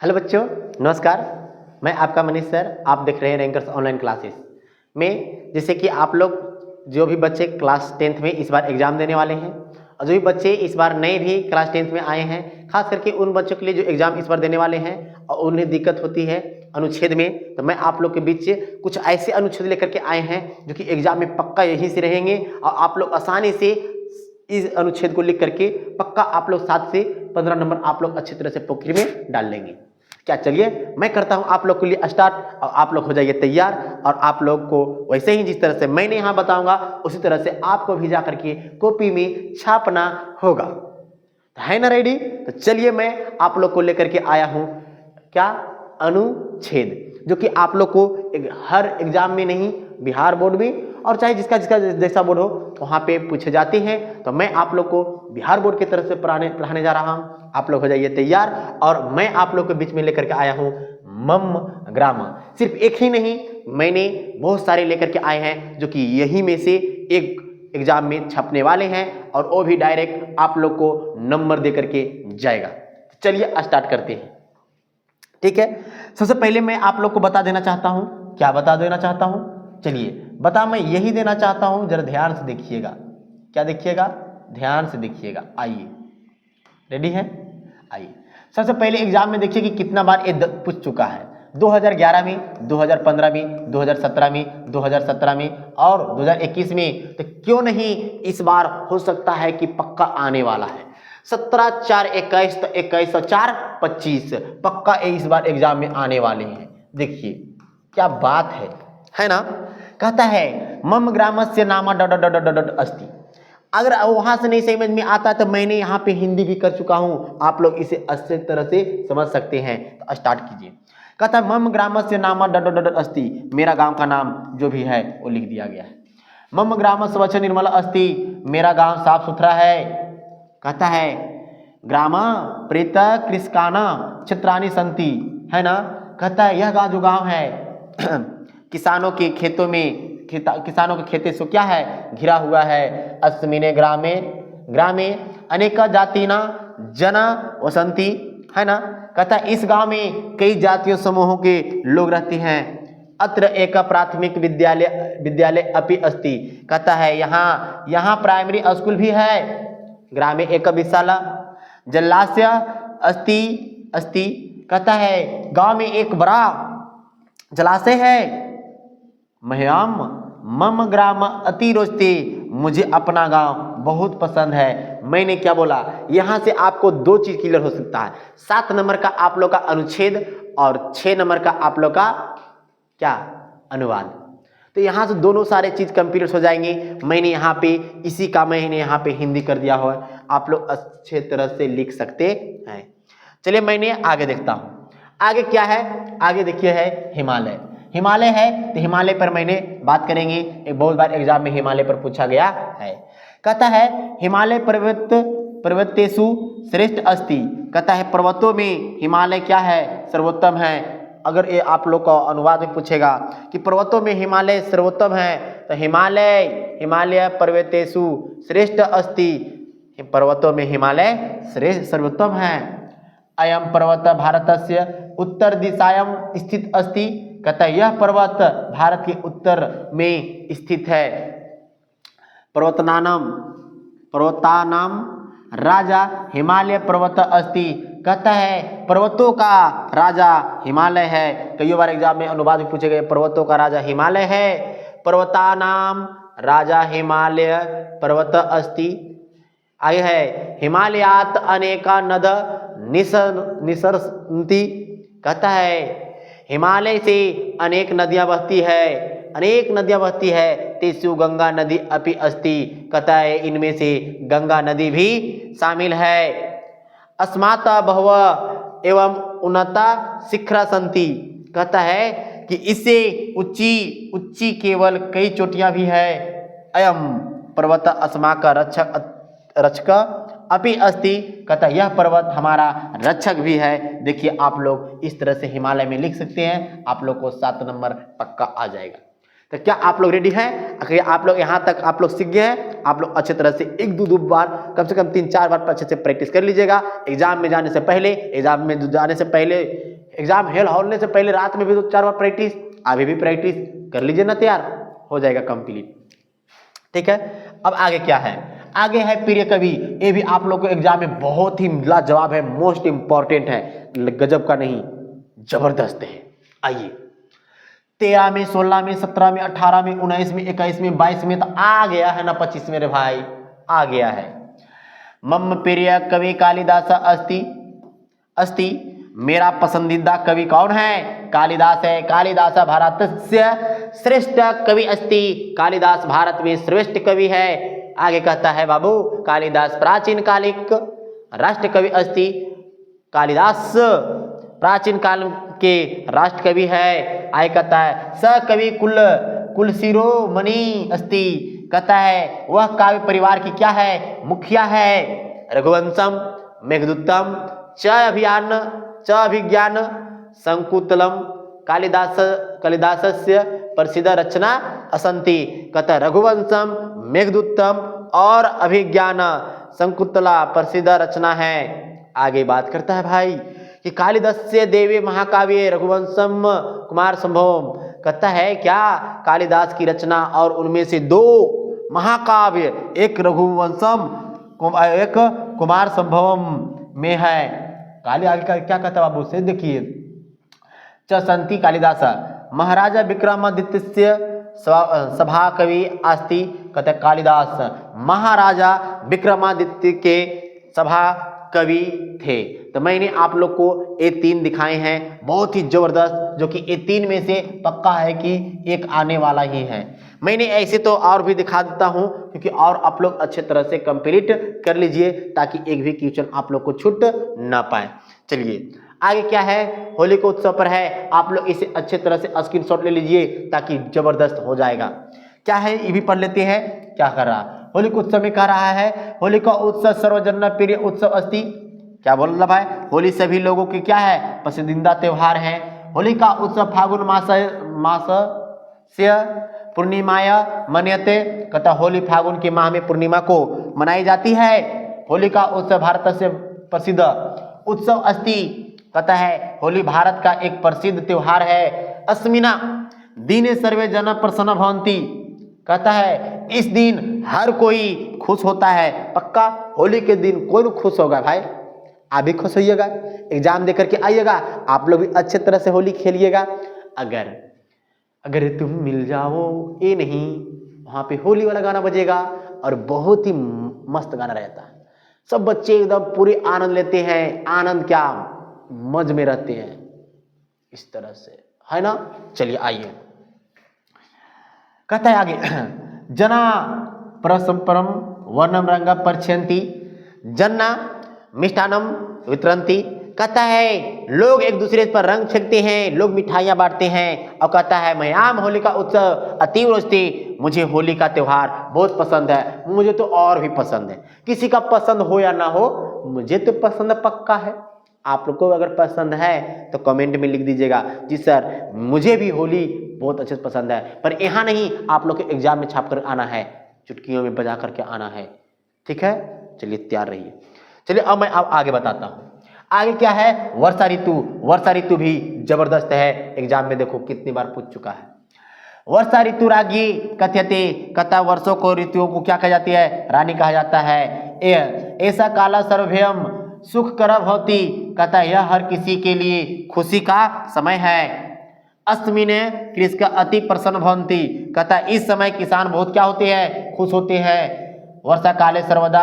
Hello बच्चों, नमस्कार। मैं आपका मनीष सर। आप देख रहे हैं रैंकर्स ऑनलाइन क्लासेस में। जैसे कि आप लोग जो भी बच्चे क्लास 10th में इस बार एग्जाम देने वाले हैं और जो भी बच्चे इस बार नए भी क्लास 10th में आए हैं, खास करके उन बच्चों के लिए जो एग्जाम इस बार देने वाले हैं और उन्हें दिक्कत होती है अनुच्छेद में, तो मैं आप लोग के बीच कुछ ऐसे अनुच्छेद लेकर के आए हैं जो कि एग्जाम में पक्का यहीं से रहेंगे और आप लोग आसानी से इस अनुच्छेद को लिख करके पक्का आप लोग 7 से 15 नंबर आप लोग अच्छी तरह से पॉकेट में डाल लेंगे। क्या, चलिए मैं करता हूं आप लोग के लिए स्टार्ट और आप लोग हो जाइए तैयार। और आप लोग को वैसे ही जिस तरह से मैंने यहाँ बताऊंगा उसी तरह से आपको भी जा करके कॉपी में छापना होगा। है ना रेडी? तो चलिए मैं आप लोग को लेकर के आया हूँ क्या, अनुच्छेद, जो कि आप लोग को हर एग्जाम में नहीं, बिहार बोर्ड में और चाहे जिसका जिसका जैसा बोर्ड हो वहाँ पे पूछे जाते हैं। तो मैं आप लोग को बिहार बोर्ड की तरफ से पढ़ाने जा रहा हूँ। आप लोग हो जाइए तैयार। और मैं आप लोग के बीच में लेकर के आया हूँ मम ग्रामर। सिर्फ एक ही नहीं, मैंने बहुत सारे लेकर के आए हैं जो कि यही में से एक एग्जाम में छपने वाले हैं और वो भी डायरेक्ट आप लोग को नंबर दे करके जाएगा। चलिए स्टार्ट करते हैं, ठीक है। सबसे पहले मैं आप लोग को बता देना चाहता हूं। क्या बता देना चाहता हूं? चलिए बता मैं यही देना चाहता हूं, जरा ध्यान से देखिएगा। क्या देखिएगा? ध्यान से देखिएगा। आइए, रेडी है? आइए, सबसे पहले एग्जाम में देखिए कि कितना बार ये पूछ चुका है। 2011 में, 2015 में, 2017 में, 2017 में और 2021 में। तो क्यों नहीं इस बार हो सकता है कि पक्का आने वाला है। 17/4/21 तो 21/4/25 पक्का इस बार एग्जाम में आने वाले हैं। देखिए क्या बात है ना। कहता है मम ग्रामस्य नाम अस्ति। अगर वहां से नहीं समझ में आता तो मैंने यहाँ पे हिंदी भी कर चुका हूं, आप लोग इसे अच्छी तरह से समझ सकते हैं। तो स्टार्ट कीजिए। कहता है मम ग्रामस्य नाम अस्ति, मेरा गांव का नाम जो भी है वो लिख दिया गया है। मम ग्राम स्वच्छ निर्मल अस्ति, मेरा गांव साफ सुथरा है। कहता है ग्रामा प्रेत कृषकाना क्षेत्राणी संति, है ना। कहता है यह गांव जो गांव है किसानों के खेतों में, किसानों के खेते से क्या है, घिरा हुआ है। अस्मिने ग्रामे ग्रामे अनेक जातिना जना वसंती, है ना। कहता है इस गांव में कई जातियों समूहों के लोग रहते हैं। अत्र एक प्राथमिक विद्यालय अपि अस्ति। कहता है यहाँ प्राइमरी स्कूल भी है। ग्रामे एक विशाला जलाशय अस्ति। कहता है गांव में एक बड़ा जलाशय है। मह्यम मम ग्राम अति रोचते, मुझे अपना गांव बहुत पसंद है। मैंने क्या बोला, यहां से आपको दो चीज क्लियर हो सकता है। 7 नंबर का आप लोग का अनुच्छेद और 6 नंबर का आप लोग का क्या, अनुवाद। तो यहाँ से दोनों सारे चीज कंप्लीट हो जाएंगे। मैंने यहाँ पे इसी का मैंने यहाँ पे हिंदी कर दिया हुआ है, आप लोग अच्छे तरह से लिख सकते हैं। चलिए मैंने आगे देखता हूँ। आगे क्या है? आगे देखिए है हिमालय। हिमालय है तो हिमालय पर मैंने बात करेंगे। एक बहुत बार एग्जाम में हिमालय पर पूछा गया है। कहता है हिमालय पर्वतेषु श्रेष्ठ अस्ति। कहता है पर्वतों में हिमालय क्या है, सर्वोत्तम है। अगर ये आप लोग का अनुवाद में पूछेगा कि पर्वतों में हिमालय सर्वोत्तम है, तो हिमालय पर्वतेषु श्रेष्ठ अस्ति, पर्वतों में हिमालय श्रेष्ठ सर्वोत्तम है। अयम पर्वत भारतस्य उत्तर दिशायां स्थित अस्ति। कहता है यह पर्वत भारत के उत्तर में स्थित है। पर्वतानाम राजा हिमालय पर्वत अस्ति। कहता है पर्वतों का राजा हिमालय है। कई बार एग्जाम में अनुवाद भी पूछे गए, पर्वतों का राजा हिमालय है। पर्वतानाम राजा हिमालय पर्वत अस्ति। आगे है हिमालयात अनेका नद निसरन्ति। कहता है हिमालय से अनेक नदियां बहती है। तेसु गंगा नदी अपि अस्ति। कहता है इनमें से गंगा नदी भी शामिल है। अस्मात् बहव एवं उन्नता शिखरा संति। कहता है कि इससे ऊंची केवल कई चोटियां भी है। अयम पर्वत अस्माक रक्षक अपि अस्ति। कहता है यह पर्वत हमारा रक्षक भी है। देखिए आप लोग इस तरह से हिमालय में लिख सकते हैं, आप लोग को 7 नंबर पक्का आ जाएगा। तो क्या आप लोग रेडी हैं? अगर आप लोग यहाँ तक आप लोग सीख गए हैं, आप लोग अच्छे तरह से एक दो बार, कम से कम 3-4 बार अच्छे से प्रैक्टिस कर लीजिएगा। एग्जाम में जाने से पहले, एग्जाम हेल होने से पहले रात में भी 2-4 बार प्रैक्टिस, अभी भी प्रैक्टिस कर लीजिए ना, तैयार हो जाएगा कंप्लीट। ठीक है, अब आगे क्या है? आगे है प्रिय कवि। ये भी आप लोग को एग्जाम में बहुत ही लाजवाब है, मोस्ट इंपॉर्टेंट है, गजब का नहीं जबरदस्त है। आइए 13 में, 16 में, 17 में, 18 में, 19 में, 21 में, 22 में तो आ गया है ना, 25 में रे भाई आ गया है। मम प्रिय कवि कालिदास अस्ति। मेरा पसंदीदा कवि कौन है? कालिदास है। कालिदास भारतस्य श्रेष्ठ कवि अस्ति। कालिदास भारत में श्रेष्ठ कवि है। आगे कहता है बाबू, कालिदास प्राचीन कालिक राष्ट्र कवि अस्ति। कालिदास प्राचीन काल के राष्ट्र कवि है। आगे कहता है स कवि कुल शिरोमणि अस्ति। कहता है वह काव्य परिवार की क्या है? मुखिया है। रघुवंशम, मेघदूतम, च अभिज्ञान संकुतलम कालिदासस्य प्रसिद्ध रचना असंति। कहता रघुवंशम, मेघदूतम और अभिज्ञान संकुतला प्रसिद्ध रचना है। आगे बात करता है भाई कि कालिदास्य देवी महाकाव्य रघुवंशम कुमार संभवम। कहता है क्या कालिदास की रचना और उनमें से 2 महाकाव्य, एक रघुवंशम, एक कुमार संभवम में है। काली आगे का क्या कहता है बाबू से देखिए, चसंती कालिदास महाराजा विक्रमादित्य सभा कवि अस्ति। कहते कालिदास महाराजा विक्रमादित्य के सभा कवि थे। तो मैंने आप लोग को ये 3 दिखाए हैं, बहुत ही जबरदस्त, जो कि ये 3 में से पक्का है कि एक आने वाला ही है। मैंने ऐसे तो और भी दिखा देता हूं, क्योंकि और आप लोग अच्छे तरह से कंप्लीट कर लीजिए, ताकि एक भी क्वेश्चन आप लोग को छूट ना पाए। चलिए आगे क्या है, होली के उत्सव पर है। आप लोग इसे अच्छे तरह से स्क्रीनशॉट ले लीजिए, ताकि जबरदस्त हो जाएगा। क्या है ये भी पढ़ लेते हैं। क्या कर रहा, होली के उत्सव में कह रहा है होली का उत्सव सर्वजन प्रिय उत्सव अस्ति। क्या बोल रहा भाई? होली सभी लोगों की क्या है? पसंदीदा त्योहार है। होली का उत्सव फागुन मास से पूर्णिमाया मन्यते। कहता होली फागुन के माह में पूर्णिमा को मनाई जाती है। होली का उत्सव भारत से प्रसिद्ध उत्सव अस्ति। कहता है होली भारत का एक प्रसिद्ध त्योहार है। अस्मिना दिने सर्वे जन प्रसन्न भवन्ति। कहता है इस दिन हर कोई खुश होता है। पक्का होली के दिन कोई खुश होगा भाई, आप भी खुश होइएगा, एग्जाम देकर के आइएगा, आप लोग भी अच्छे तरह से होली खेलिएगा। अगर तुम मिल जाओ, ये नहीं, वहाँ पे होली वाला गाना बजेगा और बहुत ही मस्त गाना रहता है। सब बच्चे एकदम पूरे आनंद लेते हैं, आनंद क्या मज में रहते हैं, इस तरह से है ना। चलिए आइए, कहता है आगे जना परस्परम वर्णम रंग परछयन्ति जना मिष्ठानम वितरन्ति। कहता है लोग एक दूसरे पर रंग फेंकते हैं, लोग मिठाइयाँ बांटते हैं। और कहता है मयाम होली का उत्सव अतीव रोचते। मुझे होली का त्यौहार बहुत पसंद है, मुझे तो और भी पसंद है। किसी का पसंद हो या ना हो, मुझे तो पसंद पक्का है। आप लोग को अगर पसंद है तो कमेंट में लिख दीजिएगा जी सर मुझे भी होली बहुत अच्छे से पसंद है। पर यहाँ नहीं, आप लोग के एग्जाम में छाप कर आना है, चुटकियों में बजा करके आना है, ठीक है। चलिए तैयार रहिए। चलिए अब मैं आगे बताता हूँ। आगे क्या है, वर्षा ऋतु। वर्षा ऋतु भी जबरदस्त है, एग्जाम में देखो कितनी बार पूछ चुका है। वर्षा ऋतु राज्ञी कथ्यते। कहता वर्षों को ऋतुओं को क्या कहा जाती है? रानी कहा जाता है। ऐसा काला सर्वभयम सुख कर भवती। कहता है यह हर किसी के लिए खुशी का समय है। अस्मिने कृषक अति प्रसन्न भवन्ति। कहता है इस समय किसान बहुत क्या होते हैं? खुश होते हैं। वर्षा काले सर्वदा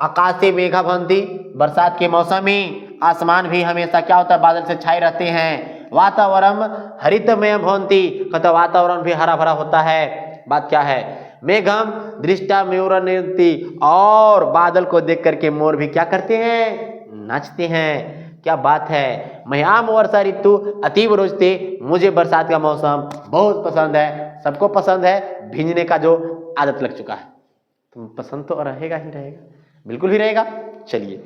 आकाशे मेघा भवन्ति। बरसात के मौसम में आसमान भी हमेशा क्या होता है? बादल से छाए रहते हैं। वातावरण हरितमय भवन्ति। कहता वातावरण भी हरा भरा होता है। बात क्या है? मेघम दृष्टा मयूर नृत्य। और बादल को देख करके मोर भी क्या करते हैं? नाचते हैं। क्या बात है। मयाम वर्षा ऋतु अतीव रोचते। मुझे बरसात का मौसम बहुत पसंद है। सबको पसंद है, भींजने का जो आदत लग चुका है। तो पसंद तो रहेगा ही रहेगा, बिल्कुल ही रहेगा। चलिए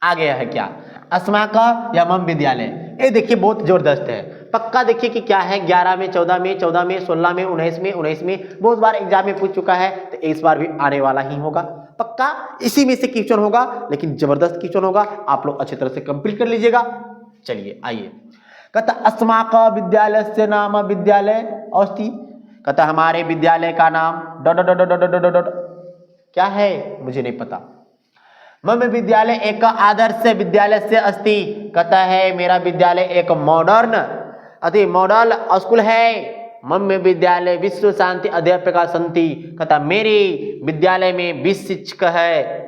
आगे है क्या, अस्माक या मम विद्यालय। ये देखिए बहुत जबरदस्त है। पक्का देखिए कि क्या है, 11 में, 14 में, 14 में, 16 में, 19 में, 19 में बहुत बार एग्जाम में पूछ चुका है, तो इस बार भी आने वाला ही होगा। पक्का इसी में से क्वेश्चन होगा, लेकिन जबरदस्त क्वेश्चन होगा, आप लोग अच्छी तरह से कंप्लीट कर लीजिएगा। चलिए आइए, कहता अस्माकं विद्यालयस्य नाम विद्यालय अस्ति, कहता हमारे विद्यालय का नाम क्या है मुझे नहीं पता। मम विद्यालय एक आदर्श विद्यालय से अस्ति, कहता है मेरा विद्यालय एक मॉडर्न अति मॉडल स्कूल है। मम विद्यालय विश्व शांति अध्यापका संति, कहता मेरे विद्यालय में 20 शिक्षक है।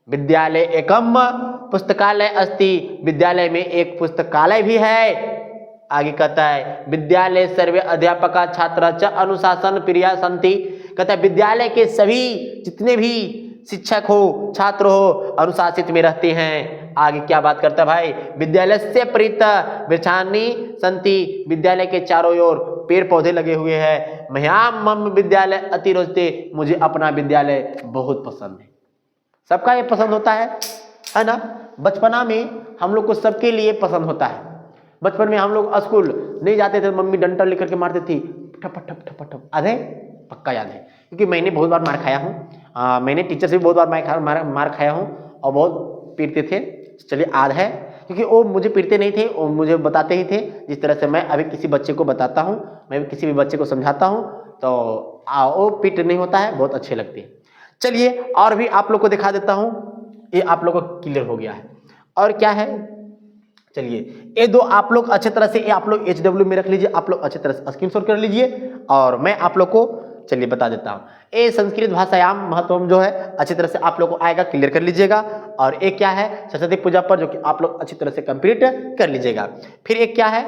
विद्यालय एकम पुस्तकालय अस्ति, विद्यालय में एक पुस्तकालय भी है। आगे कहता है विद्यालय सर्वे अध्यापका छात्र च अनुशासन प्रिया संति, कहता है विद्यालय के सभी जितने भी शिक्षक हो, छात्र हो, अनुशासित में रहते हैं। आगे क्या बात करता है भाई, विद्यालय से प्रीत वृक्षाणि संति, विद्यालय के चारों ओर पेड़ पौधे लगे हुए हैं। मह्याम मम विद्यालय अति रोचते, मुझे अपना विद्यालय बहुत पसंद है। सबका ये पसंद होता है ना। बचपना में हम लोग को सबके लिए पसंद होता है। बचपन में हम लोग स्कूल नहीं जाते थे, मम्मी डंडा लेकर के मारती थी, ठप ठप ठप ठप, याद है? पक्का याद है, क्योंकि मैंने बहुत बार मार खाया हूँ। मैंने टीचर से भी बहुत बार मार खाया हूँ और बहुत पीटते थे। चलिए याद है, क्योंकि वो मुझे पीटते नहीं थे, वो मुझे बताते ही थे। जिस तरह से मैं अभी किसी बच्चे को बताता हूँ, मैं किसी भी बच्चे को समझाता हूँ, तो वो पीट नहीं होता है, बहुत अच्छे लगते हैं। चलिए और भी आप लोग को दिखा देता हूँ, ये आप लोग को क्लियर हो गया है। और क्या है, चलिए ये दो आप लोग अच्छे तरह से, ये आप लोग HW में रख लीजिए, आप लोग अच्छे तरह से स्क्रीनशॉट कर लीजिए और मैं आप लोग को चलिए बता देता हूँ। ये संस्कृत भाषायाम महत्वम जो है अच्छी तरह से आप लोग को आएगा, क्लियर कर लीजिएगा। और एक क्या है सरस्वती पूजा पर, जो कि आप लोग अच्छी तरह से कंप्लीट कर लीजिएगा। फिर एक क्या है,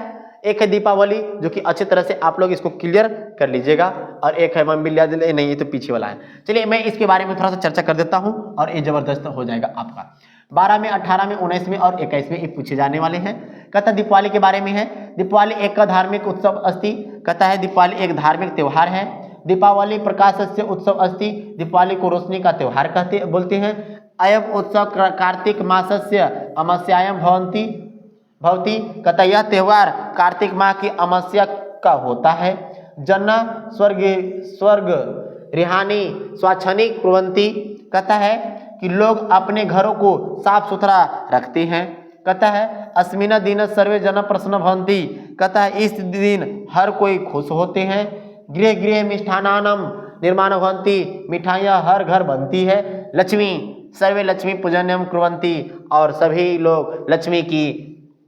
एक है दीपावली, जो कि अच्छी तरह से आप लोग इसको क्लियर कर लीजिएगा। और एक है मम विद्यालय, नहीं ये तो पीछे वाला है। चलिए मैं इसके बारे में थोड़ा सा चर्चा कर देता हूँ और ये जबरदस्त हो जाएगा आपका। 12 में, 18 में, 19 में और 21 में ये पूछे जाने वाले हैं। कहता दीपावली के बारे में है, दीपावली एक का धार्मिक उत्सव अस्ति, कहता है दीपावली एक धार्मिक त्यौहार है। दीपावली प्रकाशस्य उत्सव अस्ति, दीपावली को रोशनी का त्यौहार बोलते हैं। अयम उत्सव कार्तिक मासस्य अमास्यायां भवति, कहता यह त्यौहार कार्तिक माह की अमावस्या का होता है। जन्ना स्वर्ग रिहानी स्वाच्छनी कुर्वन्ति, कहता है कि लोग अपने घरों को साफ सुथरा रखते हैं। कहता है अस्मिन दिन सर्वे जन प्रसन्न भवन्ति, कहता है इस दिन हर कोई खुश होते हैं। गृह गृह मिष्ठान्नानां निर्माण भवन्ति, मिठाइयाँ हर घर बनती है। लक्ष्मी सर्वे लक्ष्मी पूजनम कुर्वन्ति, और सभी लोग लक्ष्मी की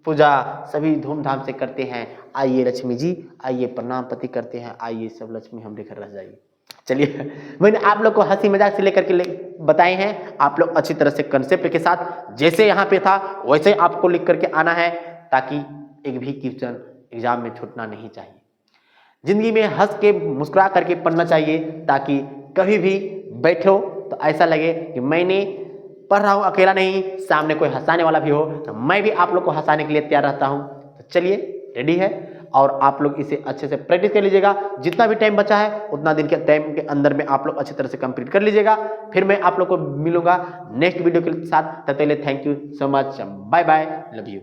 पूजा सभी धूमधाम से करते हैं। आइए लक्ष्मी जी, आइए प्रणाम पति करते हैं, आइए सब लक्ष्मी हम लेकर रह जाइए। चलिए मैंने आप लोग को हंसी मजाक से लेकर के बताए हैं। आप लोग अच्छी तरह से कंसेप्ट के साथ जैसे यहाँ पे था वैसे आपको लिख करके आना है, ताकि एक भी क्वेश्चन एग्जाम में छूटना नहीं चाहिए। जिंदगी में हंस के मुस्कुरा करके पढ़ना चाहिए, ताकि कभी भी बैठो तो ऐसा लगे कि मैंने पढ़ रहा हूँ, अकेला नहीं, सामने कोई हंसाने वाला भी हो, तो मैं भी आप लोग को हंसाने के लिए तैयार रहता हूँ। तो चलिए रेडी है, और आप लोग इसे अच्छे से प्रैक्टिस कर लीजिएगा। जितना भी टाइम बचा है उतना दिन के टाइम के अंदर में आप लोग अच्छी तरह से कंप्लीट कर लीजिएगा। फिर मैं आप लोग को मिलूंगा नेक्स्ट वीडियो के साथ। तब तक के लिए thank you so much, bye bye, love you.